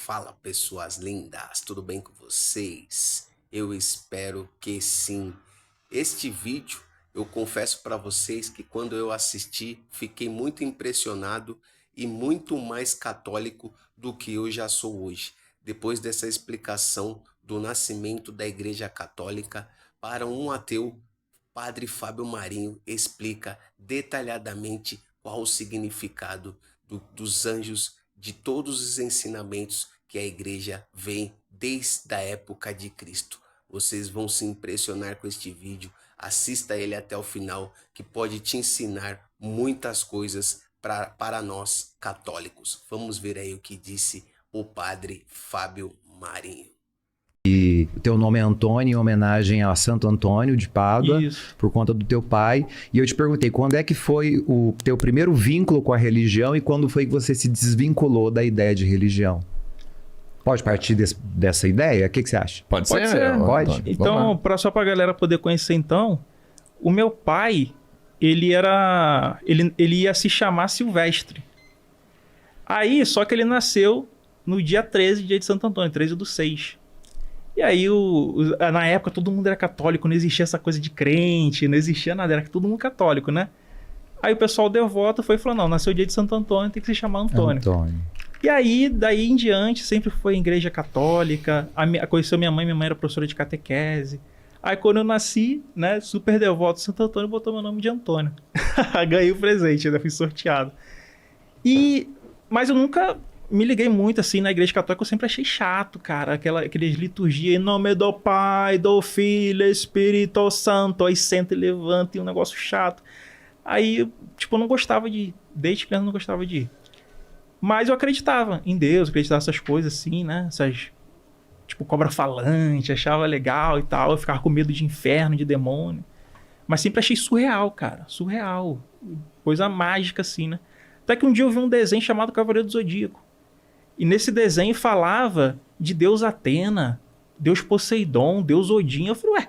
Fala, pessoas lindas, tudo bem com vocês? Eu espero que sim. Este vídeo, eu confesso para vocês que quando eu assisti, fiquei muito impressionado e muito mais católico do que eu já sou hoje. Depois dessa explicação do nascimento da Igreja Católica para um ateu, Padre Fábio Marinho explica detalhadamente qual o significado dos anjos, de todos os ensinamentos que a igreja vem desde a época de Cristo. Vocês vão se impressionar com este vídeo, assista ele até o final, que pode te ensinar muitas coisas para nós católicos. Vamos ver aí o que disse o Padre Fábio Marinho. E o teu nome é Antônio, em homenagem a Santo Antônio de Pádua, Isso. por conta do teu pai. E eu te perguntei, quando é que foi o teu primeiro vínculo com a religião e quando foi que você se desvinculou da ideia de religião? Pode partir dessa ideia? O que você acha? Pode ser. Pode? Então, só pra galera poder conhecer então, o meu pai, ele ia se chamar Silvestre. Aí, só que ele nasceu no dia 13, dia de Santo Antônio, 13/6. E aí, na época, todo mundo era católico, não existia essa coisa de crente, não existia nada, era todo mundo católico, né? Aí o pessoal devoto foi e falou, não, nasceu o dia de Santo Antônio, tem que se chamar Antônio. E aí, daí em diante, sempre foi em igreja católica, conheceu minha mãe era professora de catequese. Aí quando eu nasci, né, super devoto de Santo Antônio, botou meu nome de Antônio. Ganhei o presente, ainda fui sorteado. Mas eu nunca me liguei muito assim na igreja católica, eu sempre achei chato, cara, aquelas liturgias, em nome do Pai, do Filho, Espírito Santo, aí senta e levanta, e um negócio chato. Aí, tipo, eu não gostava de ir, desde criança eu não gostava de ir. Mas eu acreditava em Deus, acreditava nessas coisas assim, né, essas, tipo, cobra falante, achava legal e tal, eu ficava com medo de inferno, de demônio. Mas sempre achei surreal, cara, surreal, coisa mágica assim, né. Até que um dia eu vi um desenho chamado Cavaleiro do Zodíaco. E nesse desenho falava de Deus Atena, Deus Poseidon, Deus Odin. Eu falei, ué,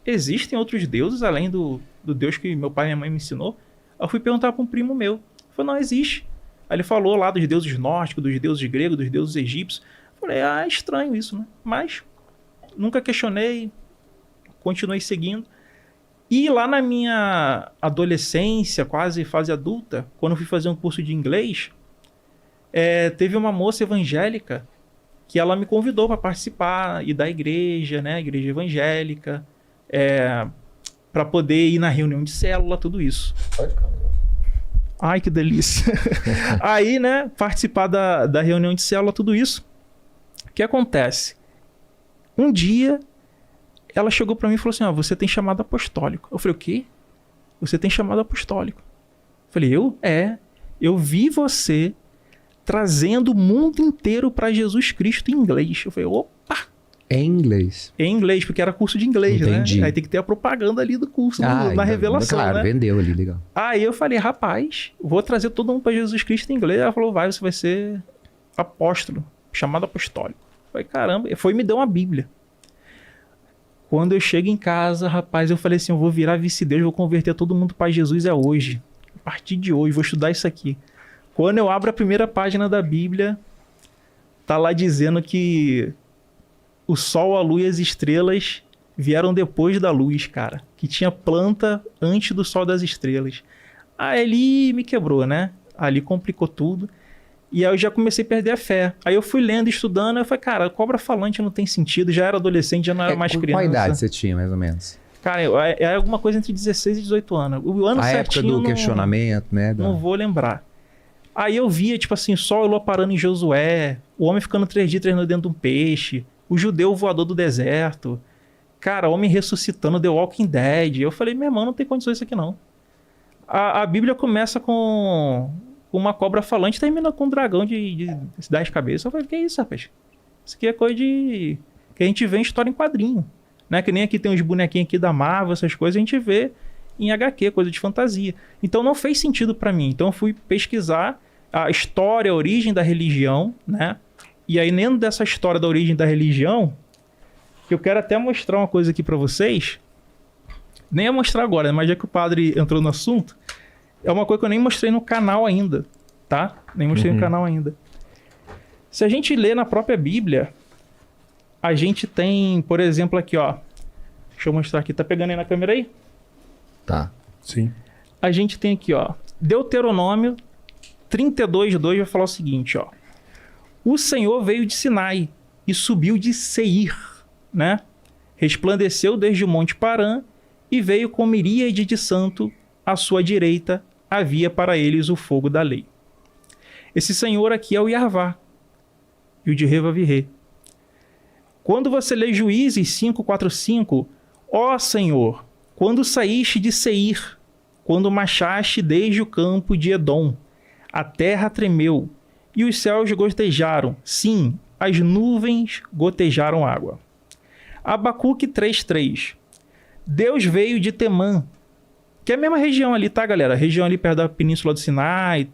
existem outros deuses além do Deus que meu pai e minha mãe me ensinou? Eu fui perguntar para um primo meu. Ele falou, não, existe. Aí ele falou lá dos deuses nórdicos, dos deuses gregos, dos deuses egípcios. Eu falei, é estranho isso, né? Mas nunca questionei, continuei seguindo. E lá na minha adolescência, quase fase adulta, quando eu fui fazer um curso de inglês, teve uma moça evangélica que ela me convidou para participar e da igreja, né, igreja evangélica, para poder ir na reunião de célula, tudo isso. Pode ficar. Ai, que delícia. Aí, né, participar da reunião de célula, tudo isso. O que acontece? Um dia, ela chegou para mim e falou assim, você tem chamado apostólico. Eu falei, o quê? Você tem chamado apostólico. Eu falei, eu vi você trazendo o mundo inteiro para Jesus Cristo em inglês. Eu falei, opa! Em inglês? Em inglês, porque era curso de inglês, Entendi. né? Aí tem que ter a propaganda ali do curso, na revelação, claro, né? vendeu ali, legal. Aí eu falei, rapaz, vou trazer todo mundo para Jesus Cristo em inglês. Ela falou, você vai ser apóstolo, chamado apostólico. Eu falei, caramba. Foi e me deu uma Bíblia. Quando eu chego em casa, rapaz, eu falei assim, eu vou virar vice-deus, vou converter todo mundo para Jesus hoje. A partir de hoje, vou estudar isso aqui. Quando eu abro a primeira página da Bíblia, tá lá dizendo que o sol, a lua e as estrelas vieram depois da luz, cara. Que tinha planta antes do sol das estrelas. Aí ali me quebrou, né? Ali complicou tudo. E aí eu já comecei a perder a fé. Aí eu fui lendo, estudando, eu falei, cara, cobra falante não tem sentido. Já era adolescente, já não era mais criança. Qual idade você tinha, mais ou menos? Cara, é alguma coisa entre 16 e 18 anos. O ano a certinho... época do questionamento, né? Não vou lembrar. Aí eu via, tipo assim, sol e lua parando em Josué, o homem ficando 3 dias, 3 noites dentro de um peixe, o judeu voador do deserto, cara, homem ressuscitando, The Walking Dead. Eu falei, meu irmão, não tem condições isso aqui não. A Bíblia começa com uma cobra falante, termina com um dragão de 10 cabeças. Eu falei, que é isso, rapaz? Isso aqui é coisa que a gente vê em história em quadrinho, né? Que nem aqui tem uns bonequinhos aqui da Marvel, essas coisas, a gente vê em HQ, coisa de fantasia. Então não fez sentido para mim. Então eu fui pesquisar a história, a origem da religião, né? E aí, dentro dessa história da origem da religião, eu quero até mostrar uma coisa aqui para vocês. Nem ia mostrar agora, mas já que o padre entrou no assunto, é uma coisa que eu nem mostrei no canal ainda, tá? Nem mostrei no canal ainda. Se a gente lê na própria Bíblia, a gente tem, por exemplo, aqui, ó. Deixa eu mostrar aqui. Tá pegando aí na câmera aí? Tá. Sim. A gente tem aqui, ó. Deuteronômio 32:2 vai falar o seguinte, ó. O Senhor veio de Sinai e subiu de Seir, né? Resplandeceu desde o monte Parã e veio com miríade de santo à sua direita. Havia para eles o fogo da lei. Esse Senhor aqui é o Yarvá e o de Revavirê. Quando você lê Juízes 5:4-5, ó Senhor, quando saíste de Seir, quando marchaste desde o campo de Edom, a terra tremeu e os céus gotejaram. Sim, as nuvens gotejaram água. Abacuque 3:3. Deus veio de Temã, que é a mesma região ali, tá, galera? A região ali perto da Península do Sinai,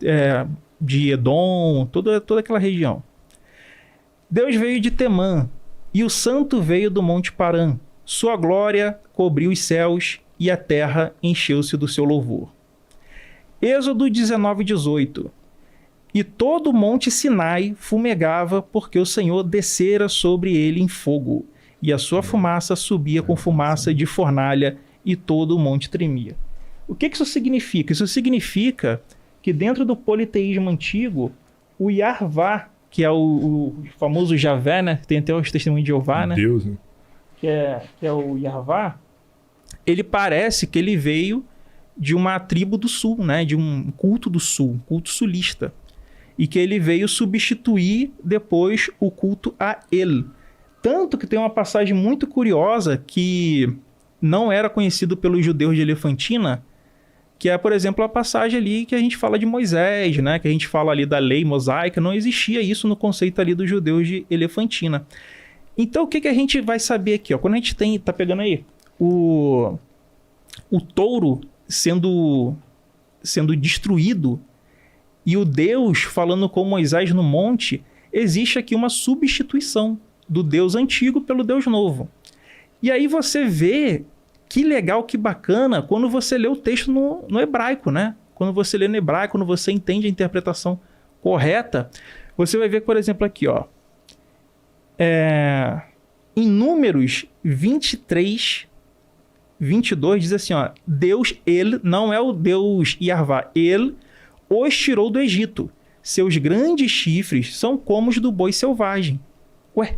de Edom, toda aquela região. Deus veio de Temã, e o santo veio do monte Parã. Sua glória cobriu os céus, e a terra encheu-se do seu louvor. Êxodo 19:18. E todo o monte Sinai fumegava, porque o Senhor descera sobre ele em fogo, e a sua fumaça subia com fumaça de fornalha, e todo o monte tremia. O que isso significa? Isso significa que dentro do politeísmo antigo, o Yarvá, que é o famoso Javé, né? Tem até os testemunhos de Jeová, né? Deus, né? Que é o Yarvá, ele parece que ele veio de uma tribo do sul, né? De um culto do sul, culto sulista. E que ele veio substituir depois o culto a El. Tanto que tem uma passagem muito curiosa que não era conhecido pelos judeus de Elefantina, que é, por exemplo, a passagem ali que a gente fala de Moisés, né? Que a gente fala ali da lei mosaica. Não existia isso no conceito ali dos judeus de Elefantina. Então, o que a gente vai saber aqui? Ó? Quando a gente tá pegando aí o touro sendo destruído e o Deus falando com Moisés no monte, existe aqui uma substituição do Deus antigo pelo Deus novo. E aí você vê que legal, que bacana, quando você lê o texto no hebraico, né? Quando você lê no hebraico, quando você entende a interpretação correta, você vai ver, por exemplo, aqui, ó. Em Números 23, 22, diz assim, ó. Deus, ele, não é o Deus Yarvá, ele os tirou do Egito. Seus grandes chifres são como os do boi selvagem. Ué,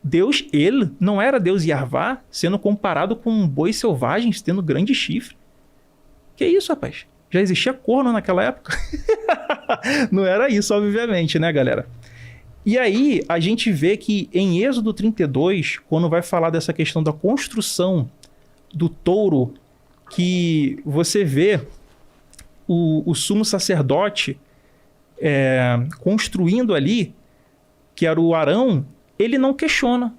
Deus, ele, não era Deus Yarvá, sendo comparado com um boi selvagem, tendo grande chifre? Que isso, rapaz? Já existia corno naquela época? Não era isso, obviamente, né, galera? E aí, a gente vê que em Êxodo 32, quando vai falar dessa questão da construção do touro, que você vê o sumo sacerdote construindo ali, que era o Arão, ele não questiona,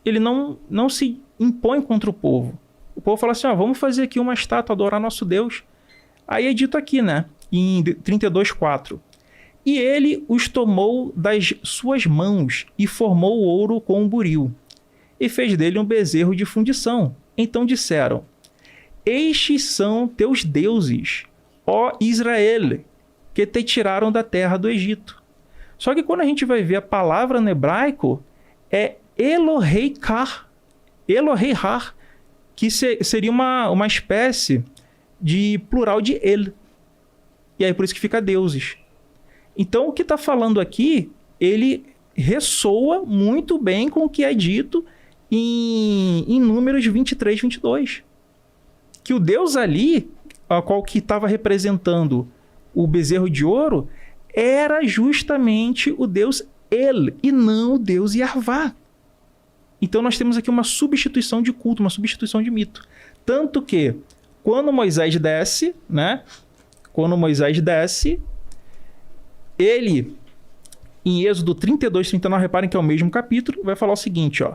ele não se impõe contra o povo. O povo fala assim, vamos fazer aqui uma estátua, adorar nosso Deus. Aí é dito aqui, né, em 32:4. E ele os tomou das suas mãos e formou o ouro com um buril, e fez dele um bezerro de fundição. Então disseram, estes são teus deuses, ó Israel, que te tiraram da terra do Egito. Só que quando a gente vai ver a palavra no hebraico, é Elohei-Kar, Elohei-Har, que seria uma espécie de plural de El. E aí por isso que fica deuses. Então o que está falando aqui, ele ressoa muito bem com o que é dito em Números 23, 22. Que o Deus ali, a qual que estava representando o bezerro de ouro, era justamente o Deus El, e não o Deus Yarvá. Então nós temos aqui uma substituição de culto, uma substituição de mito. Tanto que, quando Moisés desce, né? Quando Moisés desce, ele, em Êxodo 32, 39, reparem que é o mesmo capítulo, vai falar o seguinte, ó.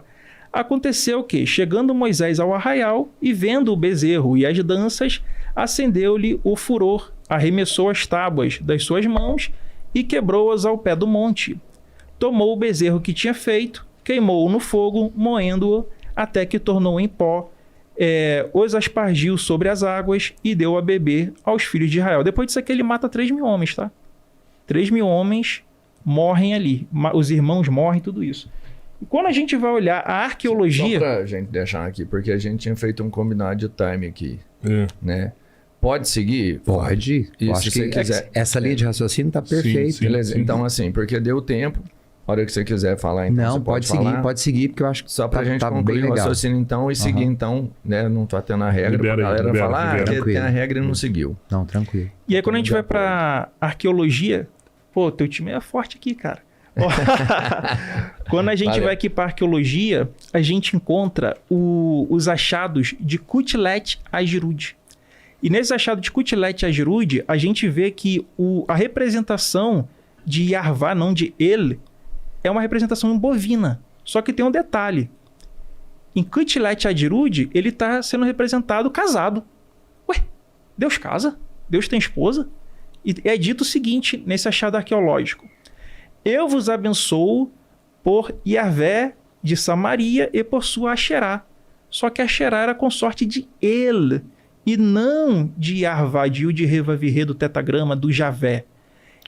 Aconteceu que, chegando Moisés ao arraial e vendo o bezerro e as danças, acendeu-lhe o furor, arremessou as tábuas das suas mãos e quebrou-as ao pé do monte. Tomou o bezerro que tinha feito, queimou-o no fogo, moendo-o, até que tornou em pó, os aspargiu sobre as águas e deu a beber aos filhos de Israel. Depois disso aqui ele mata 3.000 homens, tá? 3.000 homens morrem ali. Os irmãos morrem, tudo isso. E quando a gente vai olhar a arqueologia... Só pra gente deixar aqui, porque a gente tinha feito um combinado de time aqui, né? Pode seguir? Pode. E Acho se você que quiser... essa linha de raciocínio tá perfeita. Sim, Beleza? sim. Então, assim, porque deu tempo. A hora que você quiser falar, então Não, você pode falar. seguir, porque eu acho que Só pra gente tá bem concluir o legal. raciocínio, então, e seguir, então, né? Não tô tendo a regra Libera pra aí, galera libera, falar, libera. que tem a Tranquilo. regra e não seguiu. Não, tranquilo. E aí, quando a gente de vai acordo. pra arqueologia... Pô, teu time é forte aqui, cara. Quando a gente Valeu. vai aqui pra arqueologia, a gente encontra os achados de Kutlet Ajirud. E nesse achado de Kutlet Ajirud, a gente vê que a representação de Yarvá, não de El, é uma representação bovina. Só que tem um detalhe. Em Kutlet Ajirud, ele está sendo representado casado. Ué, Deus casa? Deus tem esposa? E é dito o seguinte nesse achado arqueológico. Eu vos abençoo por Yahvé de Samaria e por sua Asherá. Só que Asherá era consorte de El, e não de Yarvá, de Yud, Reva, Virê, do tetagrama, do Javé.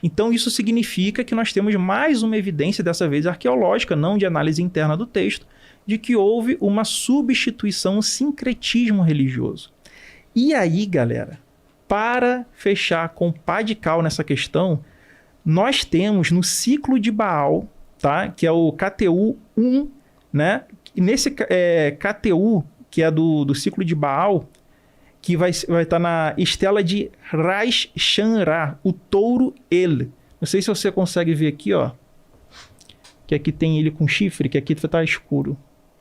Então isso significa que nós temos mais uma evidência, dessa vez arqueológica, não de análise interna do texto, de que houve uma substituição, um sincretismo religioso. E aí, galera, para fechar com pá de cal nessa questão, nós temos no ciclo de Baal, tá? Que é o KTU 1, né? E nesse KTU, que é do ciclo de Baal, que vai estar na estela de Rais Shanra, o touro El. Não sei se você consegue ver aqui, ó. Que aqui tem ele com chifre, que aqui tá escuro.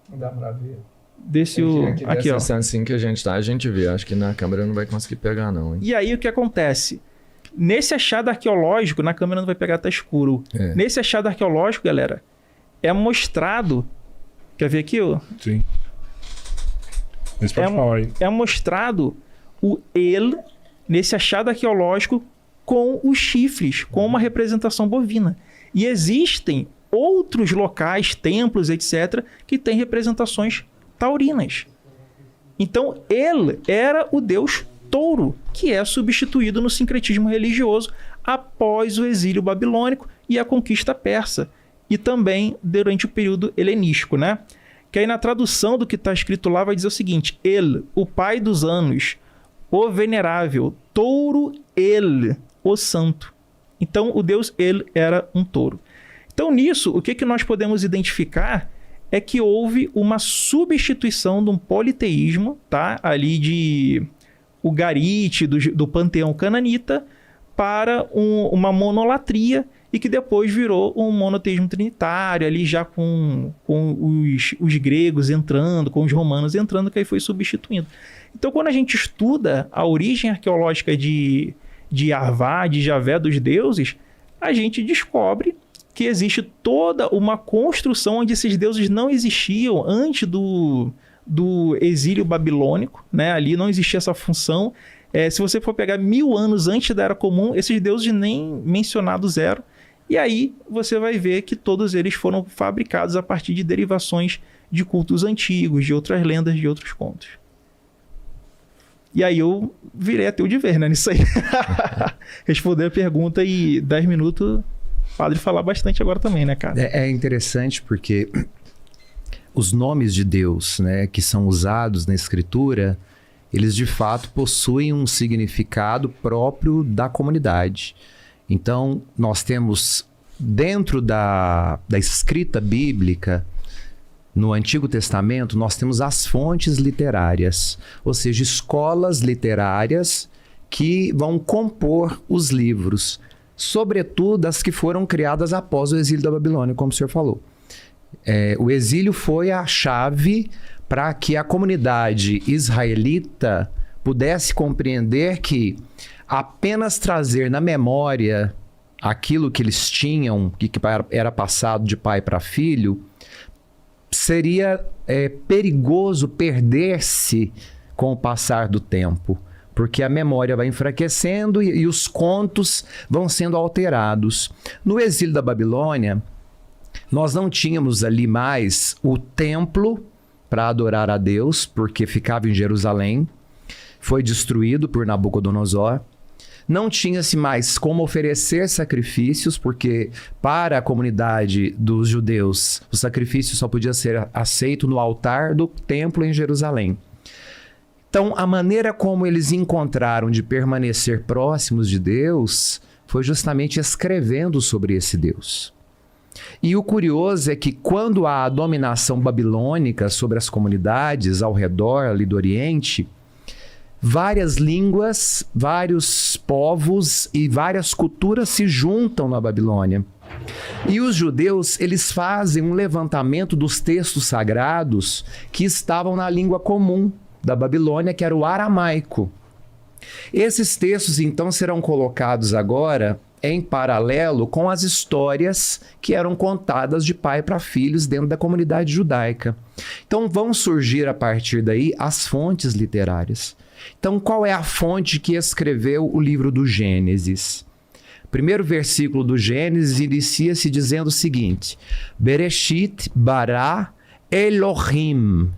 Não dá pra ver. Aqui, ó. Assim que a gente vê. Acho que na câmera não vai conseguir pegar, não, hein? E aí o que acontece? Nesse achado arqueológico, na câmera não vai pegar, tá escuro. É. Nesse achado arqueológico, galera, é mostrado... Quer ver aqui, ó? Sim. Mas pode falar aí. É mostrado o El, nesse achado arqueológico, com os chifres, com uma representação bovina. E existem outros locais, templos, etc., que têm representações taurinas. Então, ele era o deus touro, que é substituído no sincretismo religioso após o exílio babilônico e a conquista persa, e também durante o período helenístico, né? Que aí na tradução do que está escrito lá vai dizer o seguinte: El, o pai dos anos, o venerável, touro El, o santo. Então, o deus El era um touro. Então, nisso, o que nós podemos identificar é que houve uma substituição de um politeísmo, tá? Ali de Ugarite, do panteão cananita, para uma monolatria, e que depois virou um monoteísmo trinitário, ali já com os gregos entrando, com os romanos entrando, que aí foi substituindo. Então, quando a gente estuda a origem arqueológica de Yarvá, de Javé, dos deuses, a gente descobre que existe toda uma construção onde esses deuses não existiam antes do exílio babilônico, né? Ali não existia essa função. Se você for pegar 1000 anos antes da Era Comum, esses deuses nem mencionados eram. E aí você vai ver que todos eles foram fabricados a partir de derivações de cultos antigos, de outras lendas, de outros contos. E aí eu virei ateu de vez, né? Nisso aí. Responder a pergunta e 10 minutos... Padre falar bastante agora também, né, cara? É interessante porque os nomes de Deus, né, que são usados na Escritura, eles de fato possuem um significado próprio da comunidade. Então, nós temos dentro da escrita bíblica, no Antigo Testamento, nós temos as fontes literárias, ou seja, escolas literárias que vão compor os livros, sobretudo as que foram criadas após o exílio da Babilônia, como o senhor falou. O exílio foi a chave para que a comunidade israelita pudesse compreender que apenas trazer na memória aquilo que eles tinham, que era passado de pai para filho, seria perigoso perder-se com o passar do tempo. Porque a memória vai enfraquecendo e os contos vão sendo alterados. No exílio da Babilônia, nós não tínhamos ali mais o templo para adorar a Deus, porque ficava em Jerusalém. Foi destruído por Nabucodonosor. Não tinha-se mais como oferecer sacrifícios, porque para a comunidade dos judeus, o sacrifício só podia ser aceito no altar do templo em Jerusalém. Então, a maneira como eles encontraram de permanecer próximos de Deus foi justamente escrevendo sobre esse Deus. E o curioso é que quando há a dominação babilônica sobre as comunidades ao redor ali do Oriente, várias línguas, vários povos e várias culturas se juntam na Babilônia. E os judeus, eles fazem um levantamento dos textos sagrados que estavam na língua comum da Babilônia, que era o aramaico. Esses textos, então, serão colocados agora em paralelo com as histórias que eram contadas de pai para filhos dentro da comunidade judaica. Então, vão surgir a partir daí as fontes literárias. Então, qual é a fonte que escreveu o livro do Gênesis? O primeiro versículo do Gênesis inicia-se dizendo o seguinte: Bereshit bara Elohim.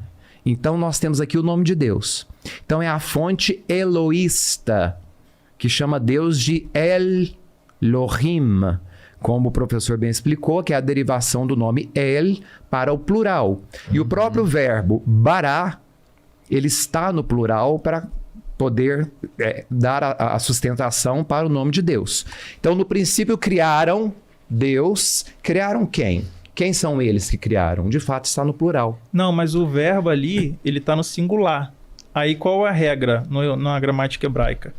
Então, nós temos aqui o nome de Deus. Então, é a fonte eloísta, que chama Deus de Elohim, como o professor bem explicou, que é a derivação do nome El para o plural. E o próprio verbo bara, ele está no plural para poder dar a sustentação para o nome de Deus. Então, no princípio, criaram Deus. Criaram quem? Quem são eles que criaram? De fato, está no plural. Não, mas o verbo ali, ele está no singular. Aí qual é a regra na gramática hebraica?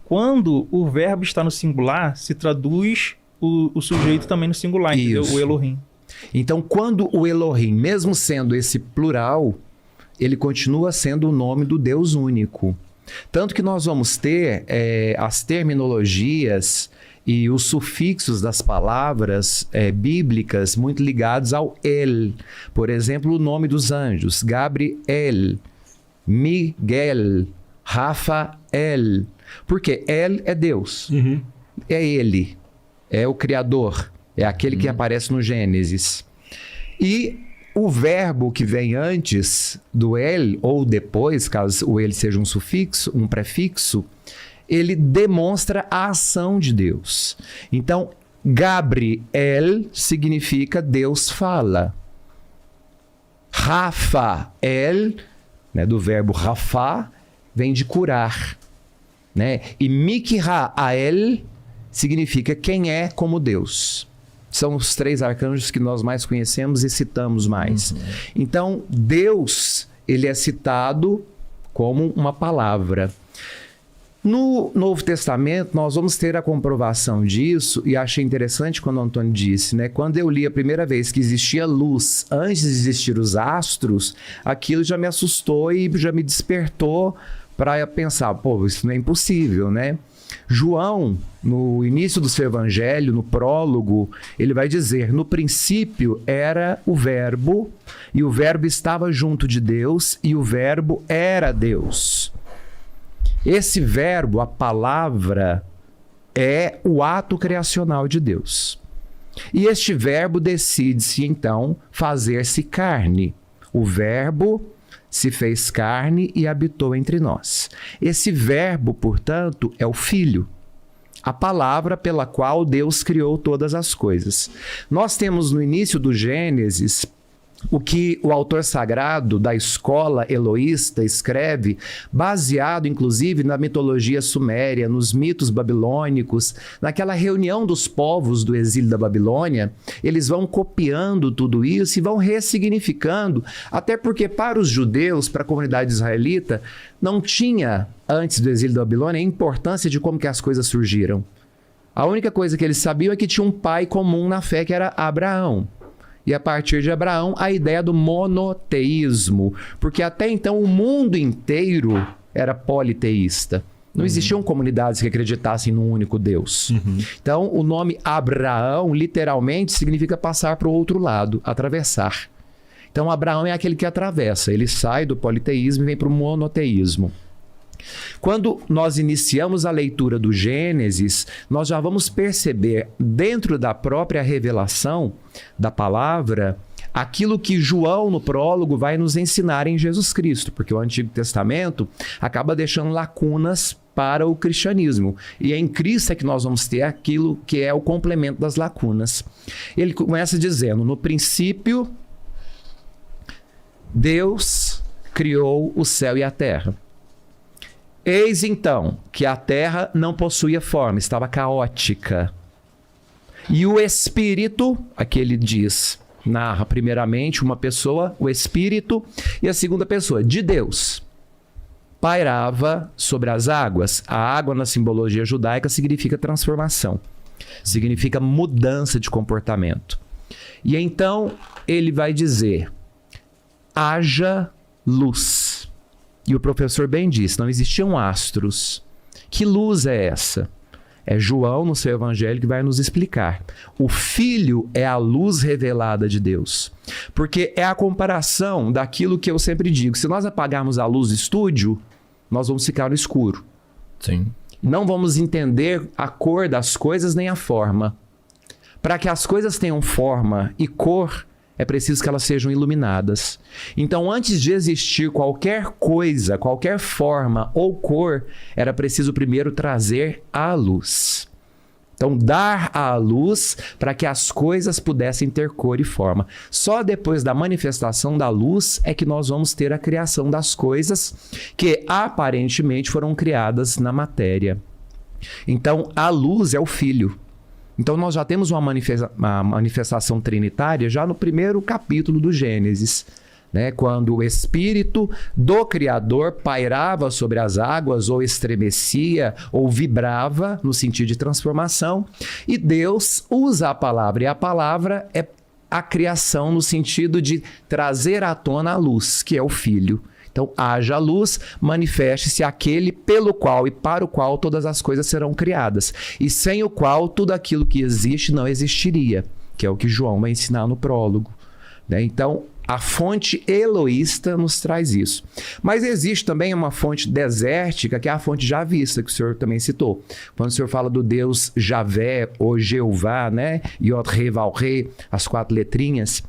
Quando o verbo está no singular, se traduz o sujeito também no singular, entendeu? O Elohim. Então, quando o Elohim, mesmo sendo esse plural, ele continua sendo o nome do Deus único. Tanto que nós vamos ter as terminologias e os sufixos das palavras bíblicas muito ligados ao El. Por exemplo, o nome dos anjos: Gabriel, Miguel, Rafael. Porque El é Deus. É Ele. É o Criador. É aquele que aparece no Gênesis. E o verbo que vem antes do El, ou depois, caso o El seja um sufixo, um prefixo, ele demonstra a ação de Deus. Então, Gabriel significa Deus fala. Rafael, né, do verbo Rafa, vem de curar. Né? E Mikrael significa quem é como Deus. São os 3 arcanjos que nós mais conhecemos e citamos mais. Então, Deus, ele é citado como uma palavra. No Novo Testamento, nós vamos ter a comprovação disso, e achei interessante quando o Antônio disse, né? Quando eu li a primeira vez que existia luz antes de existir os astros, aquilo já me assustou e já me despertou para pensar, pô, isso não é impossível, né? João, no início do seu evangelho, no prólogo, ele vai dizer: no princípio era o verbo, e o verbo estava junto de Deus, e o verbo era Deus. Esse verbo, a palavra, é o ato criacional de Deus. E este verbo decide-se, então, fazer-se carne. O verbo se fez carne e habitou entre nós. Esse verbo, portanto, é o Filho, a palavra pela qual Deus criou todas as coisas. Nós temos no início do Gênesis o que o autor sagrado da escola eloísta escreve, baseado inclusive na mitologia suméria, nos mitos babilônicos, naquela reunião dos povos do exílio da Babilônia. Eles vão copiando tudo isso e vão ressignificando, até porque para os judeus, para a comunidade israelita, não tinha, antes do exílio da Babilônia, a importância de como que as coisas surgiram. A única coisa que eles sabiam é que tinha um pai comum na fé, que era Abraão. E a partir de Abraão, a ideia do monoteísmo, porque até então o mundo inteiro era politeísta. Não existiam comunidades que acreditassem num único Deus. Então, o nome Abraão, literalmente, significa passar para o outro lado, atravessar. Então, Abraão é aquele que atravessa. Ele sai do politeísmo e vem para o monoteísmo. Quando nós iniciamos a leitura do Gênesis, nós já vamos perceber, dentro da própria revelação da palavra, aquilo que João, no prólogo, vai nos ensinar em Jesus Cristo, porque o Antigo Testamento acaba deixando lacunas para o cristianismo. E é em Cristo é que nós vamos ter aquilo que é o complemento das lacunas. Ele começa dizendo: no princípio, Deus criou o céu e a terra. Eis então que a terra não possuía forma, estava caótica. E o Espírito, aqui ele diz, narra primeiramente uma pessoa, o Espírito, e a segunda pessoa, de Deus, pairava sobre as águas. A água na simbologia judaica significa transformação, significa mudança de comportamento. E então ele vai dizer: haja luz. E o professor bem disse, não existiam astros. Que luz é essa? É João, no seu evangelho, que vai nos explicar. O Filho é a luz revelada de Deus. Porque é a comparação daquilo que eu sempre digo. Se nós apagarmos a luz do estúdio, nós vamos ficar no escuro. Sim. Não vamos entender a cor das coisas nem a forma. Para que as coisas tenham forma e cor, é preciso que elas sejam iluminadas. Então, antes de existir qualquer coisa, qualquer forma ou cor, era preciso primeiro trazer a luz. Então, dar a luz para que as coisas pudessem ter cor e forma. Só depois da manifestação da luz é que nós vamos ter a criação das coisas que aparentemente foram criadas na matéria. Então, a luz é o Filho. Então, nós já temos uma manifestação trinitária já no primeiro capítulo do Gênesis, né? Quando o Espírito do Criador pairava sobre as águas, ou estremecia, ou vibrava, no sentido de transformação, e Deus usa a palavra, e a palavra é a criação no sentido de trazer à tona a luz, que é o Filho. Então, haja luz, manifeste-se aquele pelo qual e para o qual todas as coisas serão criadas, e sem o qual tudo aquilo que existe não existiria, que é o que João vai ensinar no prólogo, né? Então, a fonte eloísta nos traz isso. Mas existe também uma fonte desértica, que é a fonte javista, que o senhor também citou. Quando o senhor fala do Deus Javé, ou Jeová, né? Yod-He, Vav-He, as 4 letrinhas.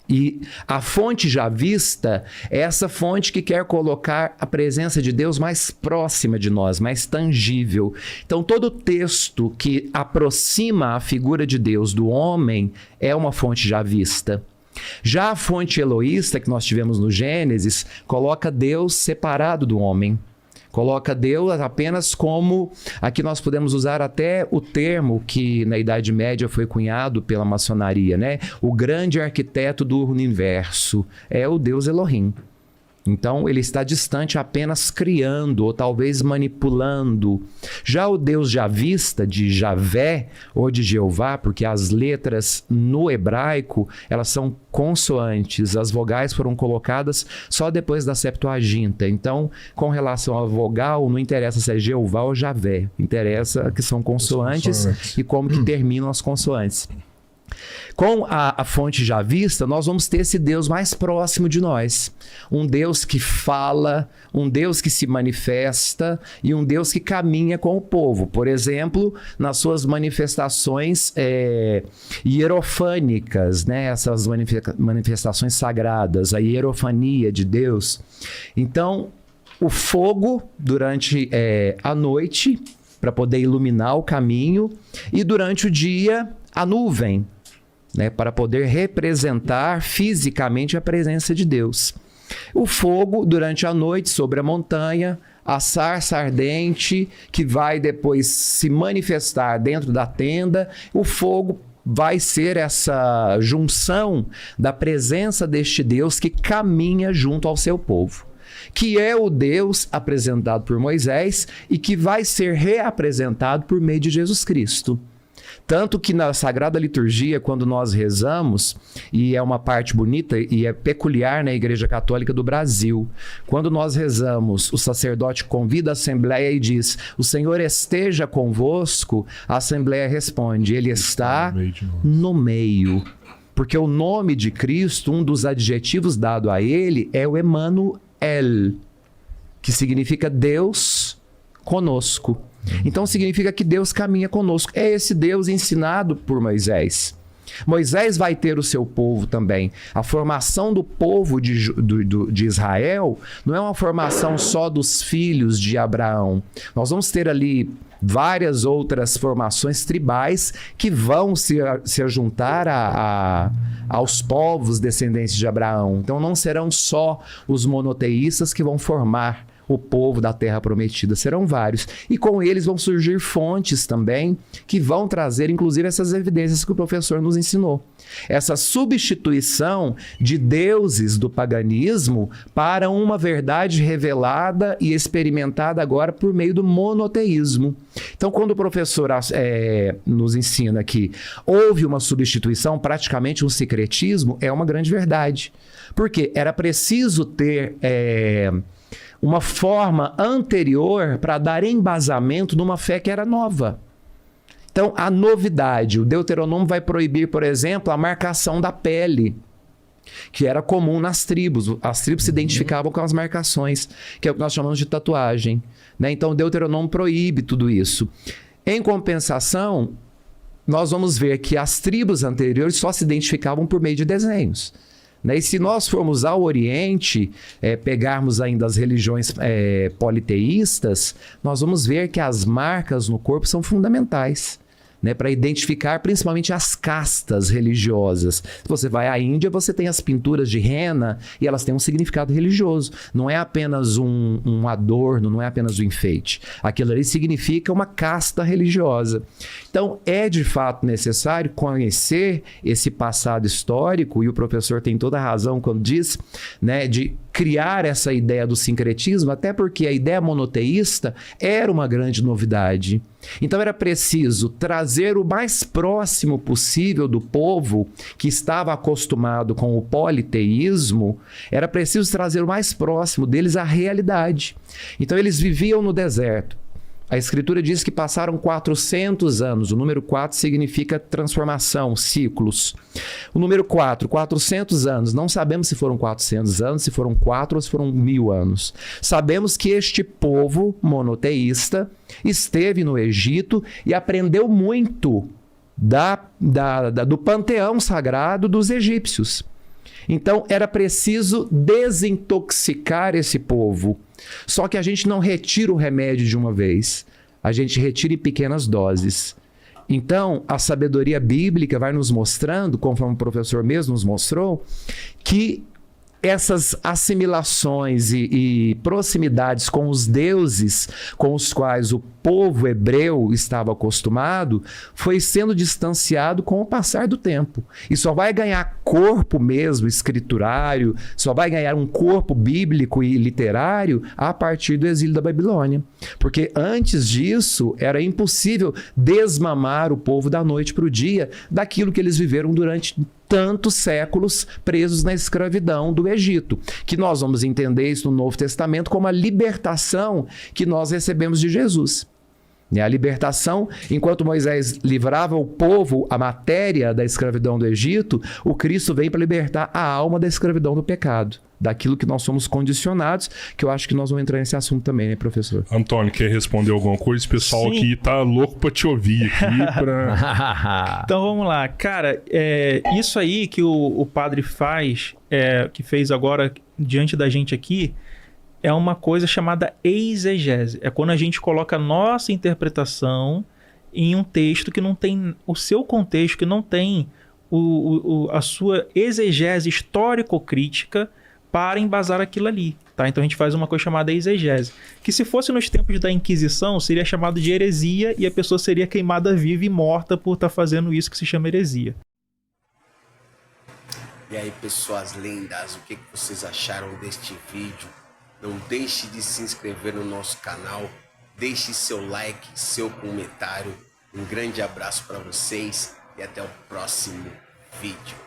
E a fonte javista é essa fonte que quer colocar a presença de Deus mais próxima de nós, mais tangível. Então, todo texto que aproxima a figura de Deus do homem é uma fonte javista. Já a fonte eloísta que nós tivemos no Gênesis coloca Deus separado do homem. Coloca Deus apenas como, aqui nós podemos usar até o termo que na Idade Média foi cunhado pela maçonaria, né? O grande arquiteto do universo é o Deus Elohim. Então, ele está distante apenas criando ou talvez manipulando. Já o Deus javista, de Javé ou de Jeová, porque as letras no hebraico, elas são consoantes. As vogais foram colocadas só depois da Septuaginta. Então, com relação à vogal, não interessa se é Jeová ou Javé. Interessa que são consoantes e como que terminam as consoantes. Com a fonte javista, nós vamos ter esse Deus mais próximo de nós. Um Deus que fala, um Deus que se manifesta e um Deus que caminha com o povo. Por exemplo, nas suas manifestações hierofânicas, né? Essas manifestações sagradas, a hierofania de Deus. Então, o fogo durante a noite, para poder iluminar o caminho, e durante o dia, a nuvem, né, para poder representar fisicamente a presença de Deus. O fogo durante a noite sobre a montanha, a sarça ardente que vai depois se manifestar dentro da tenda. O fogo vai ser essa junção da presença deste Deus que caminha junto ao seu povo, que é o Deus apresentado por Moisés e que vai ser reapresentado por meio de Jesus Cristo. Tanto que na Sagrada Liturgia, quando nós rezamos, e é uma parte bonita e é peculiar na Igreja Católica do Brasil, quando nós rezamos, o sacerdote convida a Assembleia e diz: o Senhor esteja convosco, a Assembleia responde: Ele está no meio. Porque o nome de Cristo, um dos adjetivos dado a Ele é o Emmanuel, que significa Deus conosco. Então significa que Deus caminha conosco. É esse Deus ensinado por Moisés. Moisés vai ter o seu povo também. A formação do povo de Israel não é uma formação só dos filhos de Abraão. Nós vamos ter ali várias outras formações tribais que vão se juntar aos povos descendentes de Abraão. Então não serão só os monoteístas que vão formar o povo da terra prometida, serão vários. E com eles vão surgir fontes também que vão trazer, inclusive, essas evidências que o professor nos ensinou. Essa substituição de deuses do paganismo para uma verdade revelada e experimentada agora por meio do monoteísmo. Então, quando o professor nos ensina que houve uma substituição, praticamente um sincretismo, é uma grande verdade. Porque era preciso ter uma forma anterior para dar embasamento numa fé que era nova. Então, a novidade, o Deuteronômio vai proibir, por exemplo, a marcação da pele, que era comum nas tribos. As tribos se identificavam com as marcações, que é o que nós chamamos de tatuagem, né? Então, o Deuteronômio proíbe tudo isso. Em compensação, nós vamos ver que as tribos anteriores só se identificavam por meio de desenhos. E se nós formos ao Oriente, pegarmos ainda as religiões politeístas, nós vamos ver que as marcas no corpo são fundamentais, né, para identificar principalmente as castas religiosas. Se você vai à Índia, você tem as pinturas de rena e elas têm um significado religioso. Não é apenas um adorno, não é apenas um enfeite. Aquilo ali significa uma casta religiosa. Então, é de fato necessário conhecer esse passado histórico, e o professor tem toda a razão quando diz, né, de criar essa ideia do sincretismo, até porque a ideia monoteísta era uma grande novidade. Então era preciso trazer o mais próximo possível do povo que estava acostumado com o politeísmo, era preciso trazer o mais próximo deles à realidade. Então eles viviam no deserto. A Escritura diz que passaram 400 anos. O número 4 significa transformação, ciclos. O número 4, 400 anos. Não sabemos se foram 400 anos, se foram 4 ou se foram 1000 anos. Sabemos que este povo monoteísta esteve no Egito e aprendeu muito do panteão sagrado dos egípcios. Então, era preciso desintoxicar esse povo. Só que a gente não retira o remédio de uma vez. A gente retira em pequenas doses. Então, a sabedoria bíblica vai nos mostrando, conforme o professor mesmo nos mostrou, que essas assimilações e proximidades com os deuses com os quais o povo hebreu estava acostumado foi sendo distanciado com o passar do tempo. E só vai ganhar corpo mesmo escriturário, só vai ganhar um corpo bíblico e literário a partir do exílio da Babilônia. Porque antes disso era impossível desmamar o povo da noite para o dia daquilo que eles viveram durante tantos séculos presos na escravidão do Egito, que nós vamos entender isso no Novo Testamento como a libertação que nós recebemos de Jesus. A libertação, enquanto Moisés livrava o povo, a matéria da escravidão do Egito, o Cristo vem para libertar a alma da escravidão do pecado, daquilo que nós somos condicionados, que eu acho que nós vamos entrar nesse assunto também, né, professor? Antônio, quer responder alguma coisa? O pessoal Sim. aqui tá louco para te ouvir aqui. Então vamos lá. Cara, isso aí que o padre faz, que fez agora diante da gente aqui, é uma coisa chamada exegese. É quando a gente coloca a nossa interpretação em um texto que não tem o seu contexto, que não tem a sua exegese histórico-crítica para embasar aquilo ali. Tá? Então a gente faz uma coisa chamada exegese, que se fosse nos tempos da Inquisição, seria chamado de heresia e a pessoa seria queimada viva e morta por estar fazendo isso que se chama heresia. E aí, pessoas lindas, o que vocês acharam deste vídeo? Não deixe de se inscrever no nosso canal, deixe seu like, seu comentário. Um grande abraço para vocês e até o próximo vídeo.